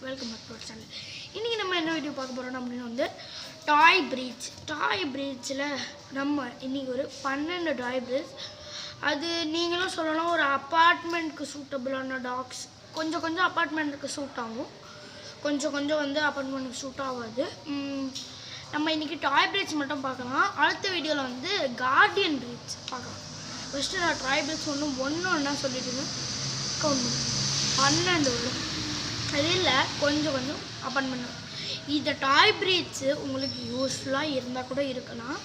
Welcome back to our channel. இன்றைக்கி நம்ம என்ன வீடியோ பார்க்க போகிறோம் அப்படின்னா வந்து டாய் ப்ரீட்ஸில் நம்ம இன்றைக்கி ஒரு 12 டாய் ப்ரீட்ஸ். அது நீங்களும் சொல்லலாம் ஒரு அப்பார்ட்மெண்ட்க்கு சூட்டபிளான டாக்ஸ். கொஞ்சம் அப்பார்ட்மெண்ட்டுக்கு சூட் ஆகும், கொஞ்சம் வந்து அப்பார்ட்மெண்ட்டுக்கு சூட் ஆகாது. நம்ம இன்றைக்கி டாய் ப்ரீட்ஸ் மட்டும் பார்க்கலாம். அடுத்த வீடியோவில் வந்து கார்டியன் ப்ரீட்ஸ் பார்க்கலாம். ஃபஸ்ட்டு நான் டாய் ப்ரீட்ஸ் ஒன்று சொல்லிட்டுங்க, கவுண்ட் 12 வரும். அது இல்லை கொஞ்சம் அப்பார்ட்மெண்ட். இந்த டாய் ப்ரீட்ஸு உங்களுக்கு யூஸ்ஃபுல்லாக இருந்தால் கூட இருக்கலாம்.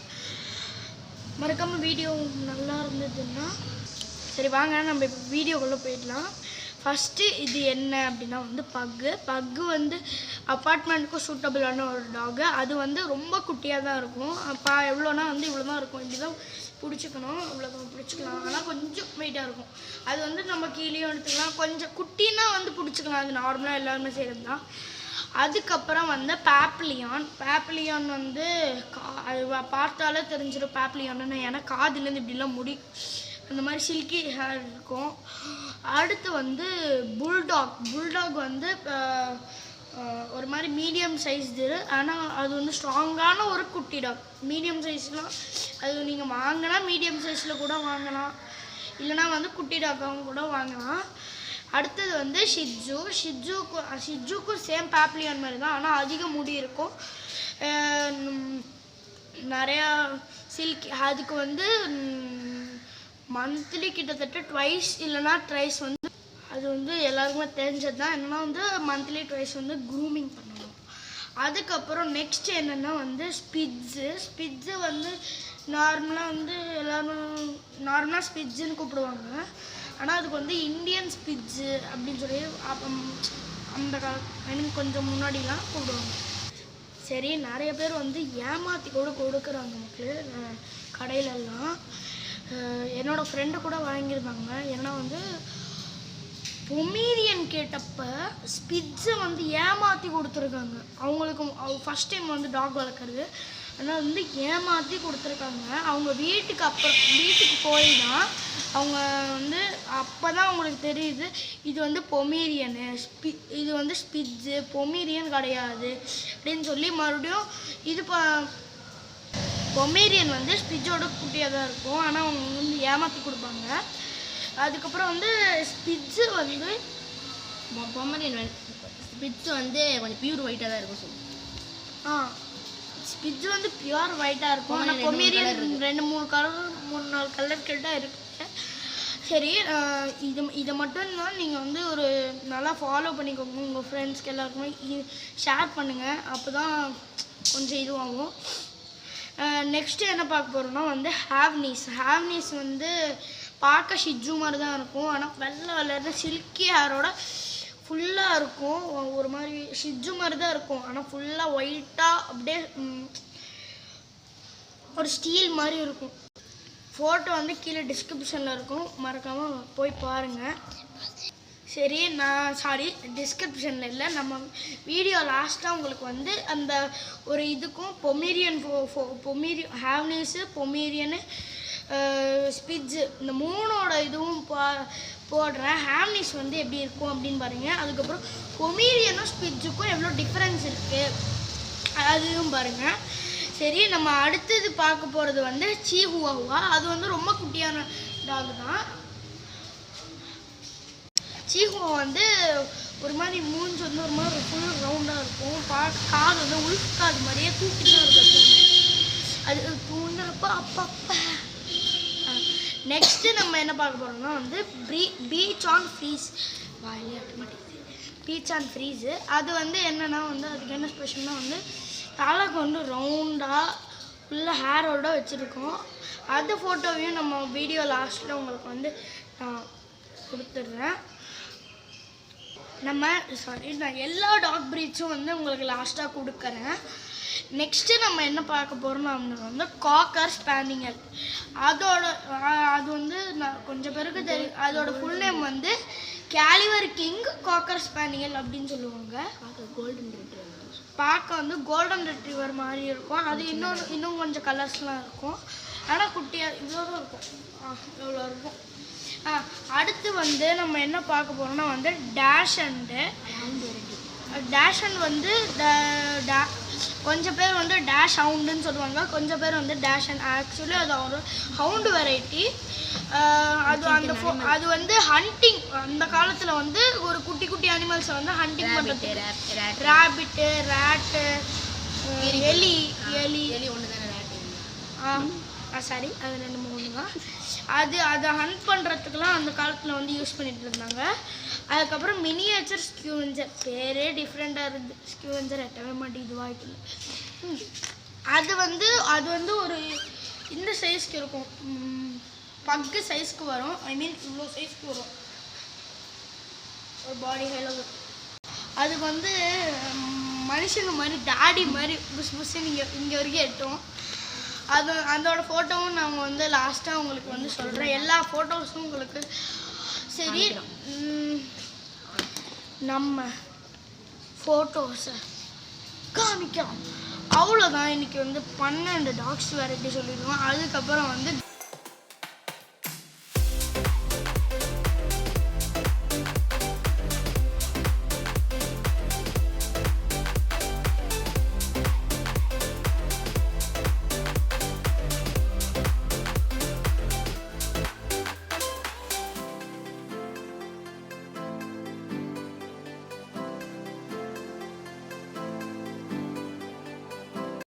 மறக்காமல் வீடியோ நல்லா இருந்ததுன்னா சரி வாங்க நம்ம இப்போ வீடியோக்குள்ளே போயிடலாம். ஃபஸ்ட்டு இது என்ன அப்படின்னா வந்து பக்கு வந்து அப்பார்ட்மெண்ட்டுக்கும் சூட்டபிளான ஒரு டாகு. அது வந்து ரொம்ப குட்டியாக தான் இருக்கும். அப்போ எவ்வளோனா வந்து இவ்வளோ தான் இருக்கும். இப்படி தான் பிடிச்சிக்கணும், இவ்வளோதான் பிடிச்சிக்கலாம். ஆனால் கொஞ்சம் வெயிட்டாக இருக்கும். அது வந்து நம்ம கீழேயும் எடுத்துக்கலாம். கொஞ்சம் குட்டின்னா வந்து பிடிச்சிக்கலாம், அது நார்மலாக எல்லாருமே செய்கிறது தான். அதுக்கப்புறம் வந்து பேப்லியான் வந்து அது பார்த்தாலே தெரிஞ்சிடும் பேப்லியான்னு. ஏன்னா காதுலேருந்து இப்படிலாம் முடி அந்த மாதிரி சில்கி ஹேர் இருக்கும். அடுத்து வந்து புல்டாக் வந்து ஒரு மாதிரி மீடியம் சைஸ்து. ஆனால் அது வந்து ஸ்ட்ராங்கான ஒரு குட்டி டாக். மீடியம் சைஸ்லாம் அது நீங்கள் வாங்கினா மீடியம் சைஸில் கூட வாங்கலாம், இல்லைனா வந்து குட்டி டாக்காகவும் கூட வாங்கலாம். அடுத்தது வந்து ஷிட்ஜுக்கும் சேம் பேப்லியான் மாதிரி தான், ஆனால் அதிக முடி இருக்கும், நிறையா சில்கி. அதுக்கு வந்து மந்த்லி கிட்டத்தட்ட ட்வைஸ் இல்லைனா ட்ரைஸ் வந்து அது வந்து எல்லாருக்குமே தெரிஞ்சது தான். என்னென்னா வந்து மந்த்லி ட்வைஸ் வந்து க்ரூமிங் பண்ணணும். அதுக்கப்புறம் நெக்ஸ்ட் என்னென்னா வந்து ஸ்பிட்ஸு வந்து நார்மலாக வந்து நார்மலாக ஸ்பிட்ஸுன்னு கூப்பிடுவாங்க. ஆனால் அதுக்கு வந்து இந்தியன் ஸ்பிட்ஸு அப்படின்னு சொல்லி அந்த காலம் கொஞ்சம் முன்னாடிலாம் கூப்பிடுவாங்க. சரி, நிறைய பேர் வந்து ஏமாற்றி கூட கொடுக்குறாங்க மக்கள் கடையிலெல்லாம். என்னோடய ஃப்ரெண்டு கூட வாங்கியிருந்தாங்க. ஏன்னா வந்து பொமீரியன் கேட்டப்ப ஸ்பிட்ஸை வந்து ஏமாற்றி கொடுத்துருக்காங்க. அவங்களுக்கு ஃபஸ்ட் டைம் வந்து டாக் வளர்க்குறது, ஆனால் வந்து ஏமாற்றி கொடுத்துருக்காங்க. அவங்க வீட்டுக்கு போய் தான் அவங்க வந்து அப்போ தான் அவங்களுக்கு தெரியுது இது வந்து பொமீரியனு, இது வந்து ஸ்பிட்ஸு, பொமீரியன் கிடையாது அப்படின்னு சொல்லி மறுபடியும் இது பொமீரியன் வந்து ஸ்பிட்ஸோட குட்டியாக தான் இருக்கும். ஆனால் அவங்க வந்து ஏமாற்றி கொடுப்பாங்க. அதுக்கப்புறம் வந்து ஸ்பிட்ஸு வந்து பொமீரியன் ஸ்பிட்ஸு வந்து கொஞ்சம் பியூர் ஒயிட்டாக தான் இருக்கும். ஸ்பிட்ஸு வந்து பியூர் ஒயிட்டாக இருக்கும். ஆனால் பொமீரியன் 2-3 கலர் கிட்ட இருக்கு. சரி, இதை மட்டும் தான் நீங்கள் வந்து ஒரு நல்லா ஃபாலோ பண்ணிக்கோங்க. உங்கள் ஃப்ரெண்ட்ஸ்க்கு எல்லாருக்குமே ஷேர் பண்ணுங்கள், அப்போ தான் கொஞ்சம் இதுவாகும். நெக்ஸ்ட்டு என்ன பார்க்க போகிறோம்னா வந்து ஹேவ்னீஸ் வந்து பார்க்க ஷிட்ஜு மாதிரி தான் இருக்கும். ஆனால் வெள்ளை சில்கி ஹேரோட ஃபுல்லாக இருக்கும். ஒரு மாதிரி ஷிட்ஜு மாதிரி தான் இருக்கும், ஆனால் ஃபுல்லாக ஒயிட்டாக அப்படியே ஒரு ஸ்டீல் மாதிரி இருக்கும். ஃபோட்டோ வந்து கீழே டிஸ்கிரிப்ஷனில் இருக்கும், மறக்காமல் போய் பாருங்கள். சரி, டிஸ்கிரிப்ஷனில் இல்லை, நம்ம வீடியோ லாஸ்ட்டாக உங்களுக்கு வந்து அந்த ஒரு இதுக்கும் பொமீரியன் ஹேவ்னீஸு, பொமீரியனு, ஸ்பிட்ஸு இந்த 3ஓட இதுவும் போடுறேன். ஹேவ்னீஸ் வந்து எப்படி இருக்கும் அப்படின்னு பாருங்கள். அதுக்கப்புறம் பொமீரியனும் ஸ்பிட்ஸுக்கும் எவ்வளோ டிஃப்ரென்ஸ் இருக்குது அதுவும் பாருங்கள். சரி, நம்ம அடுத்தது பார்க்க போகிறது வந்து சீஹுவா. அது வந்து ரொம்ப குட்டியான டாக் தான். சீஹுவா வந்து ஒரு மாதிரி மூஞ்சி வந்து ஒரு மாதிரி ஃபுல் ரவுண்டாக இருக்கும். காது வந்து உள்ஃப் காது மாதிரியே தூக்கி தான் இருக்கும். அது தூங்குறப்ப அப்பப்போ. நெக்ஸ்ட்டு நம்ம என்ன பார்க்க போகிறோம்னா வந்து பீச் ஆன் ஃப்ரீஸு. அது வந்து என்னென்னா வந்து அதுக்கு என்ன ஸ்பெஷல்னால் வந்து தலைக்கு வந்து ரவுண்டாக ஃபுல்லாக ஹேரோட வச்சுருக்கோம். அது ஃபோட்டோவையும் நம்ம வீடியோ லாஸ்ட்டில் உங்களுக்கு வந்து நான் கொடுத்துட்றேன். நான் எல்லா டாக் ப்ரீட்ஸும் வந்து உங்களுக்கு லாஸ்ட்டாக கொடுக்குறேன். நெக்ஸ்ட்டு நம்ம என்ன பார்க்க போகிறோம்னா வந்து காக்கர் ஸ்பானியல். அது வந்து நான் கொஞ்சம் பேருக்கு தெரியும். அதோட ஃபுல் நேம் வந்து கேலிவர் கிங் காக்கர் ஸ்பானியல் அப்படின்னு சொல்லுவாங்க. பார்க்க வந்து கோல்டன் ரெட்ரீவர் மாதிரி இருக்கும். அது இன்னும் கொஞ்சம் கலர்ஸ்லாம் இருக்கும். ஆனால் குட்டியாக இவ்வளோ தான் இருக்கும். இவ்வளோ இருக்கும். அடுத்து வந்து நம்ம என்ன பார்க்க போகிறோம்னா வந்து டேஷ் அண்டு டேஷன் வந்து கொஞ்சம் பேர் வந்து டேஷ் ஹவுண்டுன்னு சொல்லுவாங்க, கொஞ்சம் பேர் வந்து டேஷன். ஆக்சுவலி அது ஒரு ஹவுண்டு வெரைட்டி. அது வந்து ஹண்டிங், அந்த காலத்தில் வந்து ஒரு குட்டி குட்டி அனிமல்ஸை வந்து ஹண்டிங் பண்ணுறது. ரேபிட்டு, ரேட்டு, எலி ஒன்று தானே சாரி, அது 2 3 தான். அதை ஹண்ட் பண்ணுறதுக்குலாம் அந்த காலத்தில் வந்து யூஸ் பண்ணிட்டு இருந்தாங்க. அதுக்கப்புறம் மினியேச்சர் ஸ்கியூவெஞ்சர், பேரே டிஃப்ரெண்ட்டாக இருக்குது. ஸ்கியூவெஞ்சர் எட்டவே மாட்டேங்குது வாய்ப்பு. அது வந்து ஒரு இந்த சைஸ்க்கு இருக்கும், பக்கு சைஸ்க்கு வரும். ஐ மீன் இவ்வளோ சைஸ்க்கு வரும் ஒரு பாடி ஹைல. அதுக்கு வந்து மனுஷங்க மாதிரி டாடி மாதிரி புஷ் புஷ்ஷுன்னு இங்கே வரைக்கும் எட்டும். அதோட ஃபோட்டோவும் நாங்கள் வந்து லாஸ்ட்டாக உங்களுக்கு வந்து சொல்கிறேன். எல்லா ஃபோட்டோஸும் உங்களுக்கு. சரி, நம்ம ஃபோட்டோஸை காமிக்கலாம். அவ்வளோதான். இன்றைக்கி வந்து 12 டாக்ஸ் வெரைட்டி சொல்லிடுவோம். அதுக்கப்புறம் வந்து